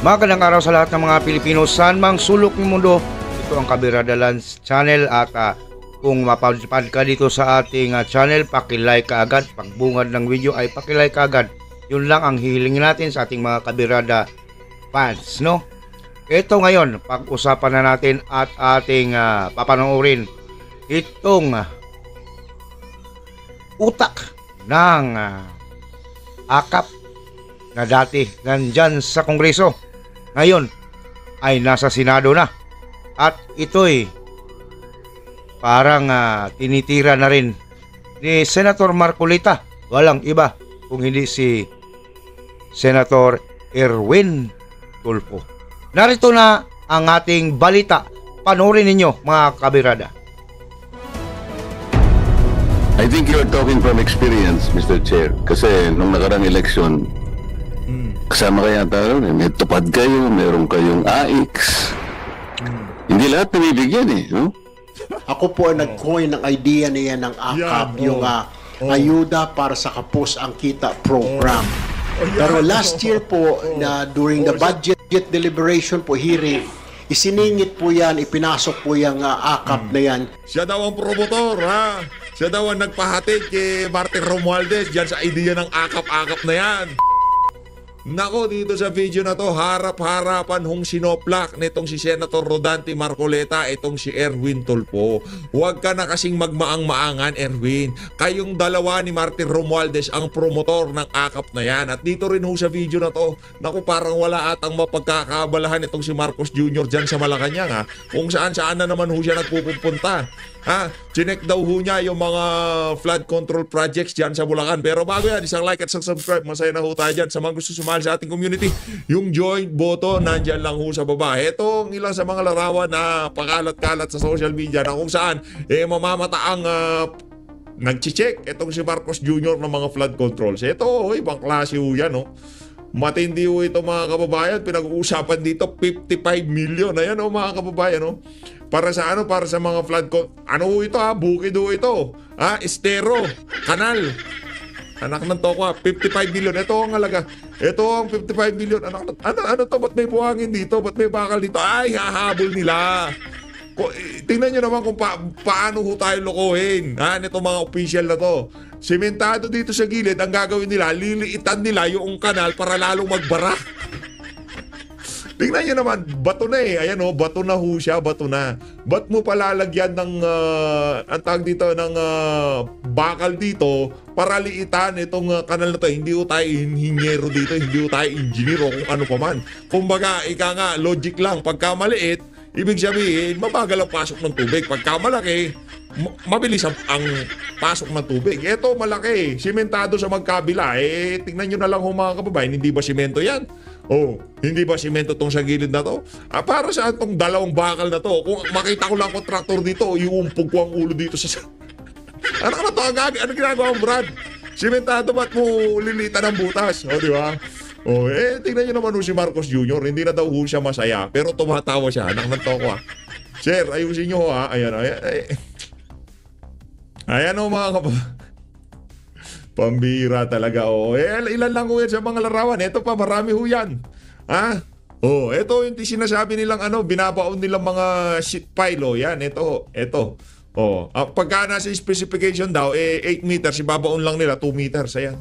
Magandang araw sa lahat ng mga Pilipino saan mang sulok ng mundo. Ito ang Kabirada Lance Channel at kung mapadpad ka dito sa ating channel, paki-like ka agad. Pagbungad ng video ay paki-like ka agad. Yun lang ang hihilingin natin sa ating mga Kabirada fans, no? Ito ngayon, pag-usapan na natin at ating papanoorin itong utak ng akap na dati nandyan sa Kongreso. Ngayon ay nasa Senado na. At ito'y parang tinitira na rin ni Senator Marcolita. Walang iba kung hindi si Senator Erwin Tulfo. Narito na ang ating balita. Panoorin ninyo mga kabirada. I think you're talking from experience, Mr. Chair. Kasi nung nakarang eleksyon, kasama kaya tayo, may tupad kayo, meron kayong AX. Hindi lahat nabibigyan no? Ako po ang nag-coin ng idea niya ng AKAP, yung ayuda para sa kapos ang kita program. Pero last year po, na during the budget deliberation po, hearing, isiningit po yan, ipinasok po yung AKAP na yan. Siya daw ang promotor, ha? Siya daw ang nagpahatid kay Martin Romualdez dyan sa idea ng akap-akap na yan. Nako, dito sa video na to, harap-harapan hong sinoplak nitong si Senator Rodante Marcoleta, itong si Erwin Tulfo. Huwag ka na kasing magmaang-maangan, Erwin. Kayong dalawa ni Martin Romualdez ang promotor ng akap na yan. At dito rin ho sa video na to, naku, parang wala atang mapagkakabalahan itong si Marcos Jr. dyan sa Malacanang, ha? Kung saan-saan na naman ho siya nagpupunta. Ha? Chinek daw ho niya yung mga flood control projects dyan sa Bulacan. Pero bago yan, isang like at isang subscribe. Masaya na ho tayo dyan. Sa mga gusto sumali sa ating community, yung join button, nandyan lang ho sa baba. Ito ang ilang sa mga larawan na pakalat-kalat sa social media na kung saan mamamataang nag-check itong si Marcos Jr. ng mga flood controls. Ito, ibang klase ho yan, no? Matindi ho ito mga kababayan. Pinag-uusapan dito 55 million. Ayan o mga kababayan, no? Para sa ano? Para sa mga flood ano ho ito, ha? Bukid ho ito. Ha? Estero. Kanal. Anak ng toko, 55 million. Ito ang halaga. Ito ang 55 million. Ano to? Ba't may buhangin dito? Ba't may bakal dito? Ay, hahabol nila. Tingnan nyo naman kung paano ho tayo lokohin. Ha? Nito mga official na to. Sementado dito sa gilid, ang gagawin nila, liliitan nila yung kanal para lalong magbara. Tingnan nyo naman, bato na Ayan bato na ho siya, bato na. Ba't mo palalagyan ng, ang tawag dito, ng bakal dito para liitan itong kanal na to? Hindi ho tayo inhinyero dito, hindi ho tayo engineer o kung ano pa man. Kumbaga, ika nga, logic lang. Pagka maliit, ibig sabihin, mabagal ang pasok ng tubig. Pagka malaki, mabilis ang pasok ng tubig. Ito malaki, simentado sa magkabila. Tingnan nyo na lang mga kababayan, hindi ba simento yan? Hindi ba simento tong sa gilid na to? Para saan tong dalawang bakal na to? Kung makita ko lang kontraktor dito, iumpog ko ang ulo dito sa... Ano to? Ano ginagawa mo, Brad? Simentado ba't mo lilitan ng butas? Di ba? Tingnan nyo naman si Marcos Jr. Hindi na daw siya masaya, pero tumatawa siya. Anak ng toko, ha? Sir, ayusin nyo, ha? Ayan. Ayan mga kababayan. Pambira talaga, ilan lang ho yan sa mga larawan. Ito pa, marami ho yan. Ha? Ito yung sinasabi nilang binabaon nilang mga sheet pile, yan, ito. Pagka nasa specification daw, 8 meters, ibabaon lang nila 2 meters, ayan.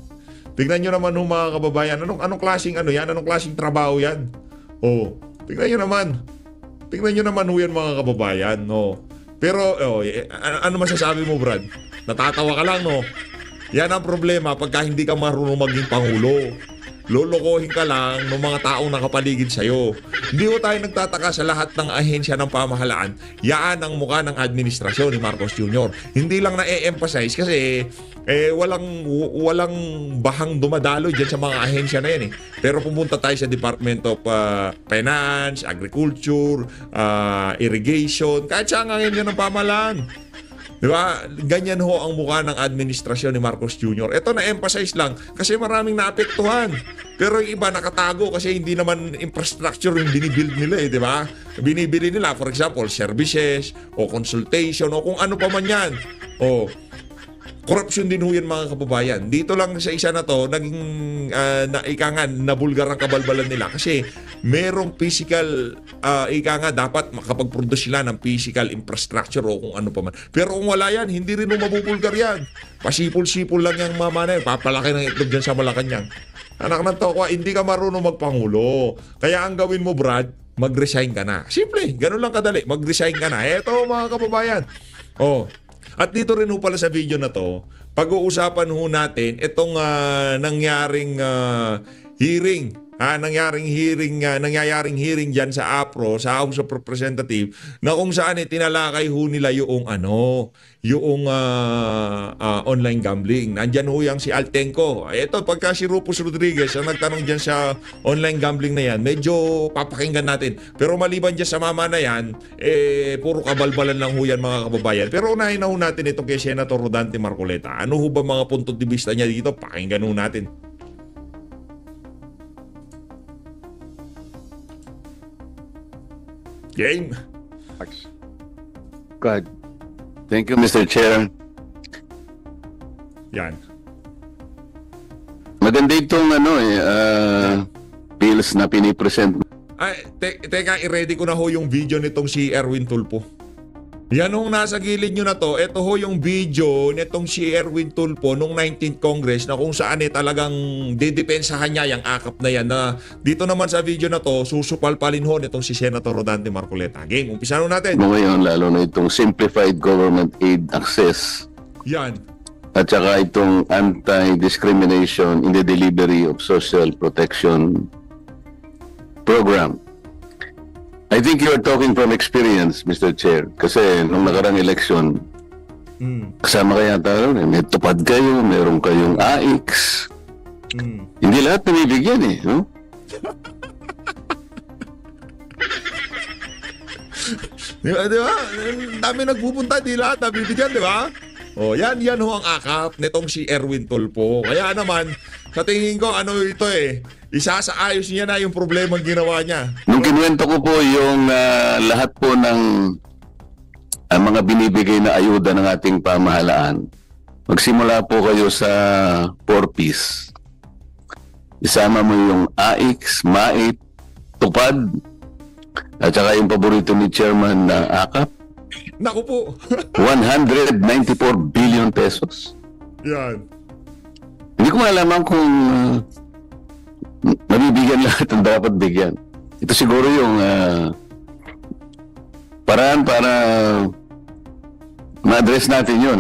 Tingnan nyo naman mga kababayan, anong klaseng yan? Anong klaseng trabaho yan? Tingnan nyo naman. Tingnan nyo naman ho yan mga kababayan, Pero, ano masasabi mo, Brad? Natatawa ka lang, no? Yan ang problema pagka hindi ka marunong maging pangulo. Lolokohin ka lang ng mga taong nakapaligid sa'yo. Hindi ko tayo nagtataka sa lahat ng ahensya ng pamahalaan. Yan ang mukha ng administrasyon ni Marcos Jr. Hindi lang na-emphasize kasi walang bahang dumadalo dyan sa mga ahensya na yan. Pero pumunta tayo sa Department of Finance, Agriculture, Irrigation, kahit saan ang ahensya ng pamahalaan. Diba? Ganyan ho ang mukha ng administrasyon ni Marcos Jr. Ito na-emphasize lang kasi maraming naapektuhan. Pero yung iba nakatago kasi hindi naman infrastructure yung binibuild nila di ba? Binibili nila, for example, services o consultation o kung ano pa man yan. Korupsyon din ho yan mga kababayan. Dito lang sa isa na to, naging nabulgar ang kabalbalan nila kasi merong physical, dapat makapag-produce sila ng physical infrastructure o kung ano pa man. Pero kung wala yan, hindi rin mo mabubulgar yan. Pasipol-sipol lang yung mama na yun. Papalaki ng itlog dyan sa Malacanang. Anak ng tokwa, hindi ka marunong magpangulo. Kaya ang gawin mo, Brad, mag-resign ka na. Simple, ganun lang kadali. Mag-resign ka na. Eto mga kababayan. Oh. At dito rin ho pala sa video na to, pag-uusapan ho natin itong nangyaring hearing. Nangyayaring hearing dyan sa APRO, sa House of Representatives, na kung saan tinalakay ho nila yung online gambling. Nandyan ho yung si Altenco. Ito, pagka si Rufus Rodriguez ang nagtanong dyan sa online gambling na yan, medyo papakinggan natin. Pero maliban dyan sa mama na yan, puro kabalbalan lang ho yan mga kababayan. Pero unahin na ho natin ito kay Senator Rodante Marcoleta. Ano ho ba mga punto de vista niya dito? Pakinggan ho natin. Game. God. Thank you, Mr. Chair. Yan. Maganda itong bills na pinipresent. Ay, teka, i-ready ko na ho yung video nitong si Erwin Tulfo. Yan nung nasa gilid nyo na to, ito ho yung video nitong si Erwin Tulfo nung 19th Congress na kung saan talagang didepensahan niya yung akap na yan. Na dito naman sa video na to, susupalpalin ho nitong si Senator Rodante Marcoleta. Game, umpisa na natin. Ngayon, lalo na itong Simplified Government Aid Access. Yan. At saka itong Anti-Discrimination in the Delivery of Social Protection Program. I think you are talking from experience, Mr. Chair. Kasi nung nakarang election, kasama kaya tayo, may tupad kayo, meron kayong AIX. Hindi lahat nabibigyan no? Di ba? Dami nagpupunta, di lahat nabibigyan, di ba? O, yan ho ang akap nitong si Erwin Tulfo. Kaya naman, sa tingin ko, ito isasaayos niya na yung problema ginawa niya. Nung kinuwento ko po yung lahat po ng mga binibigay na ayuda ng ating pamahalaan, magsimula po kayo sa 4Ps. Isama mo yung AIX, MAIT, TUPAD, at saka yung paborito ni Chairman na AKAP. Naku po. 194 billion pesos. Yan. Hindi ko malaman kung mabibigyan lahat ang dapat bigyan. Ito siguro yung paraan para ma-address natin yun.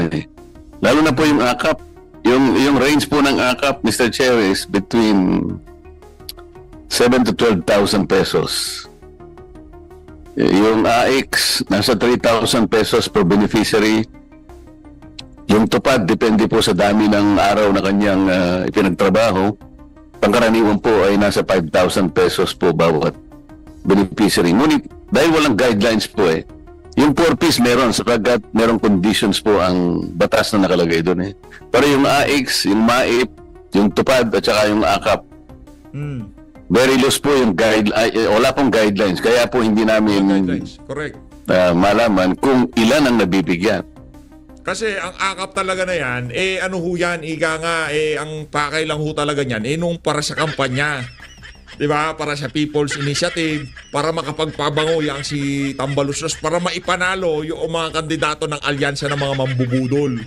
Lalo na po yung AKAP. Yung range po ng AKAP, Mr. Chair, is between 7 to 12,000 pesos. Yung AIX, nasa 3,000 pesos per beneficiary. Yung TUPAD, depende po sa dami ng araw na kanyang ipinagtrabaho. Pangkaraniwan po ay nasa 5,000 pesos po bawat beneficiary. Ngunit, dahil walang guidelines po yung 4Ps meron, sapagkat merong conditions po ang batas na nakalagay doon Pero yung AIX, yung MAIP, yung TUPAD, at saka yung AKAP, very loose po yung wala pong guidelines. Kaya po hindi namin correct. Malaman kung ilan ang nabibigyan. Kasi ang akap talaga na yan, ano ho yan, ang pakay lang ho talaga niyan, nung para sa kampanya. Diba? Para sa People's Initiative, para makapagpabango yang si Tambaluslos, para maipanalo yung mga kandidato ng alyansa ng mga mambubudol.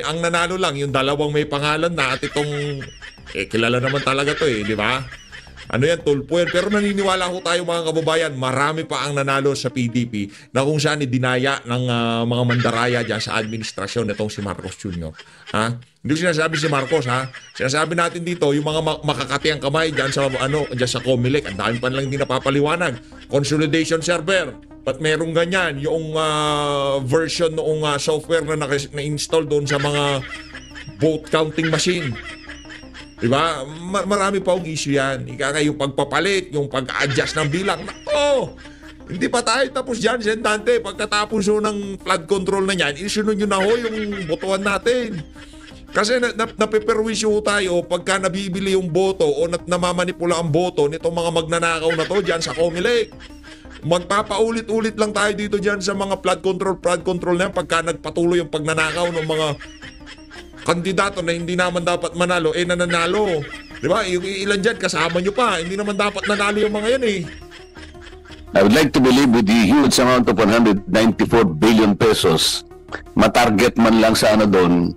Ang nanalo lang, yung dalawang may pangalan na at itong, kilala naman talaga to di ba? Ano yan, Tulfo yan. Pero naniniwala ko tayo mga kababayan, marami pa ang nanalo sa PDP na kung saan dinaya ng mga mandaraya dyan sa administrasyon nitong si Marcos Jr. Hindi ko sinasabi si Marcos, Sinasabi natin dito, yung mga makakati ang kamay dyan sa, dyan sa Comelec, ang dami pa lang hindi napapaliwanag. Consolidation server. Ba't merong ganyan? Yung version noong software na na-install doon sa mga vote counting machine. Diba? Marami pa ang issue yan. Yung pagpapalit, yung pag-adjust ng bilang. Hindi pa tayo tapos dyan, Sentante. Pagkatapos ng flood control na yan, isunod nyo na yung botohan natin. Kasi napiperwisyo tayo pagka nabibili yung boto o namamanipula ang boto nitong mga magnanakaw na to dyan sa Comelec. Magpapaulit-ulit lang tayo dito dyan sa mga flood control na yan pagka nagpatuloy yung pagnanakaw ng mga kandidato na hindi naman dapat manalo, nananalo. Di ba? Yung ilan dyan, kasama nyo pa. Hindi naman dapat nanalo yung mga yan eh. I would like to believe with the huge amount of 194 billion pesos, matarget man lang sa doon,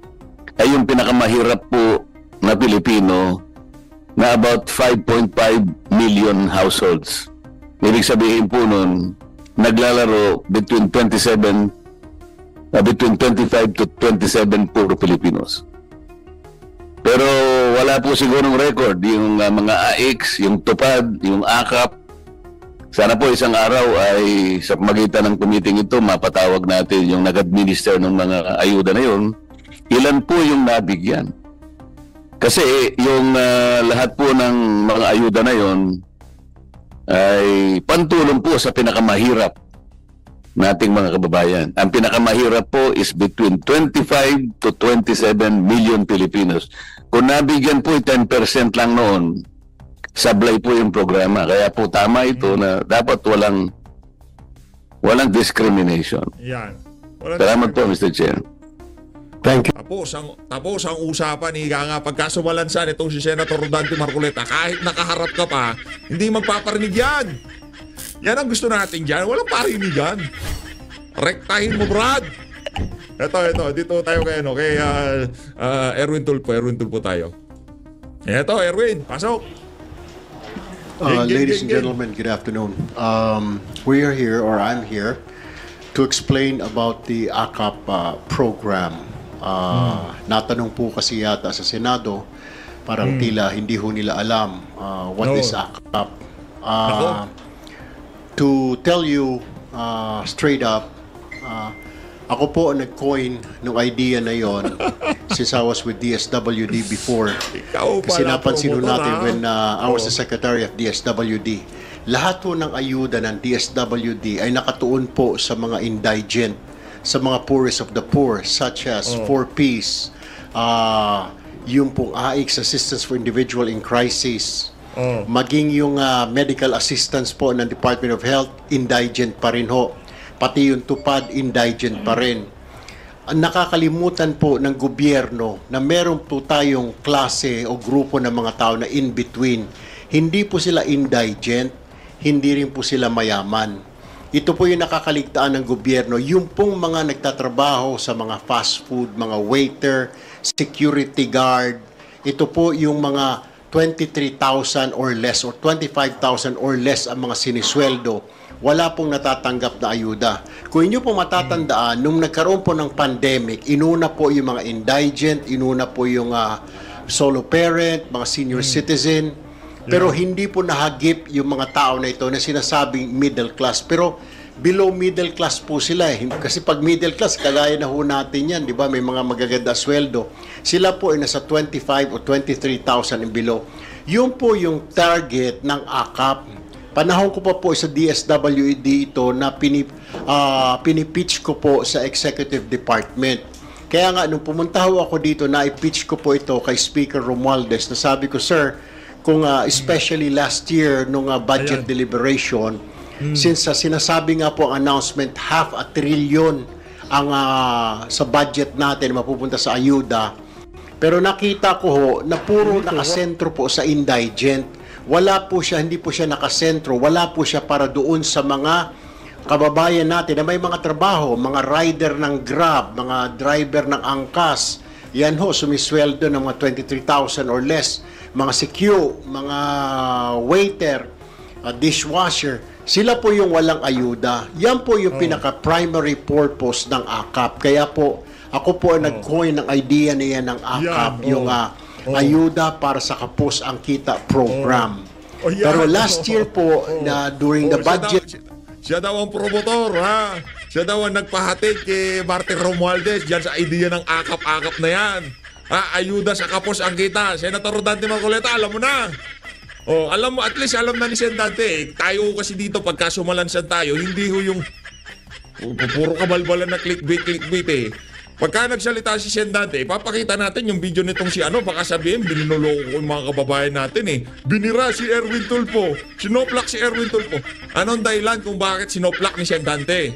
ay yung pinakamahirap po na Pilipino na about 5.5 million households. Ibig sabihin po nun, naglalaro between 25 to 27 puro Filipinos. Pero wala po sigurong record yung mga AX, yung tupad, yung AKAP. Sana po isang araw ay sa pamagitan ng committee ito, mapatawag natin yung nag-administer ng mga ayuda na yun. Ilan po yung nabigyan? Kasi yung lahat po ng mga ayuda na yun ay pantulong po sa pinakamahirap nating mga kababayan. Ang pinakamahirap po is between 25 to 27 million Filipinos. Kung nabigyan po 10% lang noon, sablay po yung programa. Kaya po tama ito na dapat walang discrimination. Yan. Salamat po, Mr. Chair. Thank you. Tapos ang usapan, higa nga, pagka sumalansan itong si Senator Rodante Marcoleta, kahit nakaharap ka pa, hindi magpaparinig yan. Yan ang gusto natin dyan. Walang parinigan. Rektahin mo, Brad. Ito. Dito tayo kay Erwin Tulfo tayo. Ito, Erwin. Pasok. Ladies and gentlemen, good afternoon. We are here, or I'm here, to explain about the AKAP program. Natanong po kasi yata sa Senado, parang tila hindi ho nila alam what is AKAP. To tell you straight up, ako po ang nag-coin ng idea na yon since I was with DSWD before. Kasi napansin ho natin when I was the Secretary of DSWD, lahat po ng ayuda ng DSWD ay nakatuon po sa mga indigent, sa mga poorest of the poor, such as 4Ps, yung pong AICS, Assistance for Individual in Crisis, maging yung medical assistance po ng Department of Health, indigent pa rin ho. Pati yung tupad, indigent pa rin. Ang nakakalimutan po ng gobyerno na meron po tayong klase o grupo ng mga tao na in between. Hindi po sila indigent, hindi rin po sila mayaman. Ito po yung nakakaligtaan ng gobyerno, yung pong mga nagtatrabaho sa mga fast food, mga waiter, security guard. Ito po yung mga 23,000 or less or 25,000 or less ang mga sinisweldo. Wala pong natatanggap na ayuda. Kung inyo po matatandaan, nung nagkaroon po ng pandemic, inuna po yung mga indigent, inuna po yung solo parent, mga senior citizen, pero hindi po nahagip yung mga tao na ito na sinasabing middle class. Pero below middle class po sila eh. Kasi pag middle class, kagaya na ho natin yan, di ba? May mga magaganda sweldo. Sila po ay nasa 25 o 23,000 and below. Yun po yung target ng AKAP. Panahon ko pa po sa DSWD ito na pinipitch ko po sa Executive Department. Kaya nga, nung pumunta ho ako dito, na-pitch ko po ito kay Speaker Romualdez na sabi ko, sir, kung especially last year nung budget deliberation, since sinasabi nga po ang announcement, 500 billion ang sa budget natin mapupunta sa ayuda, pero nakita ko ho na puro nakasentro po sa indigent. Wala po siya, hindi po siya nakasentro, wala po siya para doon sa mga kababayan natin na may mga trabaho, mga rider ng Grab, mga driver ng angkas. Yan ho, sumisweldo ng mga 23,000 or less. Mga CQ, mga waiter, dishwasher. Sila po yung walang ayuda. Yan po yung pinaka-primary purpose ng AKAP. Kaya po, ako po nag-coin ng idea niya ng AKAP, yung ayuda para sa kapos ang kita program. Pero last year po, na during the budget... Siya daw ang promotor, ha? Siya daw ang nagpahatid kay Martin Romualdez dyan sa idea ng AKAP-AKAP na yan. Ayuda sa kapos ang kita. Senator Rodante Marcoleta, alam mo na. Alam mo, at least alam na ni Sendante. Tayo kasi dito, pagka sumalansan tayo, hindi ho yung puro kabalbalan na clickbait eh. Pagka nagsalita si Sendante, papakita natin yung video nitong si baka sabihin, binuloko ko yung mga kababayan natin eh. Binira si Erwin Tulfo. Sinoplak si Erwin Tulfo. Anong dahilan kung bakit sinoplak ni Sendante?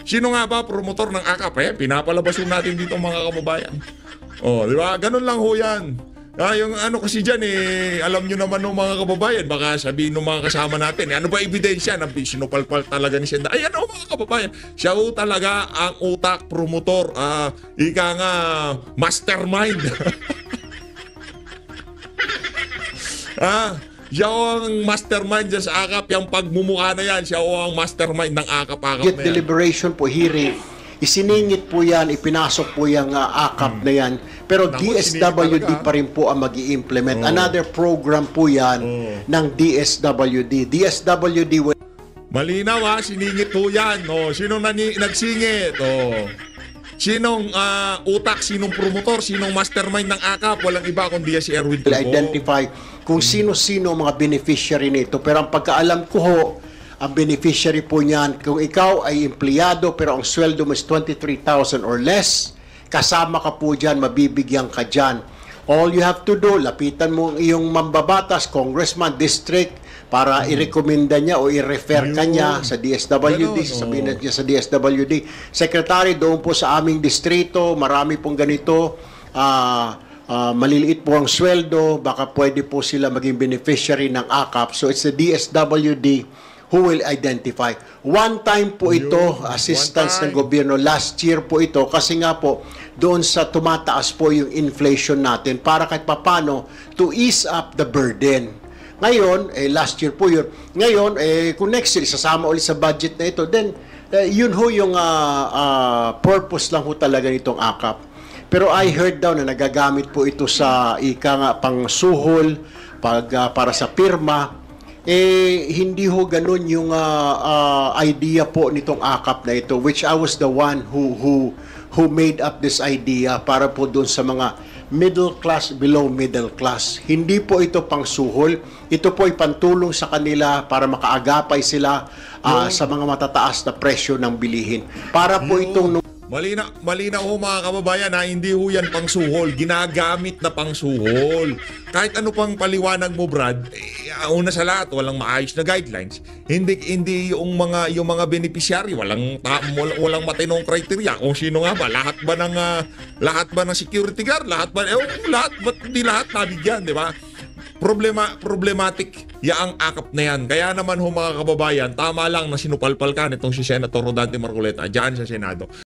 Sino nga ba promotor ng AKAP? Pinapalabas ho natin dito mga kababayan. Di ba? Ganun lang ho yan. Yung ano kasi dyan alam nyo naman ng mga kababayan, baka sabihin ng mga kasama natin, ano ba ebidensya na sinupalpal talaga ni Senda? Ayan mga kababayan, siya ho talaga ang utak, promotor, ika nga, mastermind. Siya ho ang mastermind dyan sa AKAP, yung pagmumukha na yan, siya ho ang mastermind ng AKAP na yan. Deliberation po, hearing, isiningit po yan, ipinasok po yung AKAP na yan. Pero Naku, DSWD pa rin po ang mag-i-implement. Another program po yan ng DSWD. DSWD Malinaw siningit po yan. Sinong nagsingit? Sinong utak, sinong promotor, sinong mastermind ng AKAP? Walang iba kundi si Erwin will Tulfo. identify kung sino-sino mga beneficiary nito. Pero ang pagkaalam ko ho, ang beneficiary po niyan, kung ikaw ay empleyado pero ang sweldo mo is 23,000 or less, kasama ka po dyan, mabibigyan ka dyan. All you have to do, lapitan mo ang iyong mambabatas, congressman, district, para i-recommenda niya o i-refer ka niya sa DSWD, sasabihin niya sa DSWD. Secretary, doon po sa aming distrito, marami pong ganito, maliliit po ang sweldo, baka pwede po sila maging beneficiary ng AKAP. So it's the DSWD who will identify. One time po ito, assistance ng gobyerno. Last year po ito, kasi nga po, doon sa tumataas po yung inflation natin para kahit papano to ease up the burden. Ngayon, last year po yun. Ngayon, kung next year, isasama ulit sa budget na ito, then yun ho yung purpose lang ho talaga nitong AKAP. Pero I heard daw na nagagamit po ito sa pang suhol, para sa pirma. Hindi ho ganun yung idea po nitong AKAP na ito, which I was the one who made up this idea para po doon sa mga middle class, below middle class. Hindi po ito pang suhol. Ito po ay pantulong sa kanila para makaagapay sila sa mga matataas na presyo ng bilihin. Para po itong Malinaw ho mga kababayan hindi ho yan pang suhol, ginagamit na pang suhol. Kahit ano pang paliwanag mo Brad, una sa lahat walang maayos na guidelines. Hindi yung mga beneficiary walang matinong criteria kung sino nga ba, lahat ba ng security guard, lahat hindi lahat nabigyan, di ba? Problematic yaang AKAP na yan. Kaya naman ho mga kababayan, tama lang na sinupalpal ka nitong si Senator Rodante Marcoleta dyan sa Senado.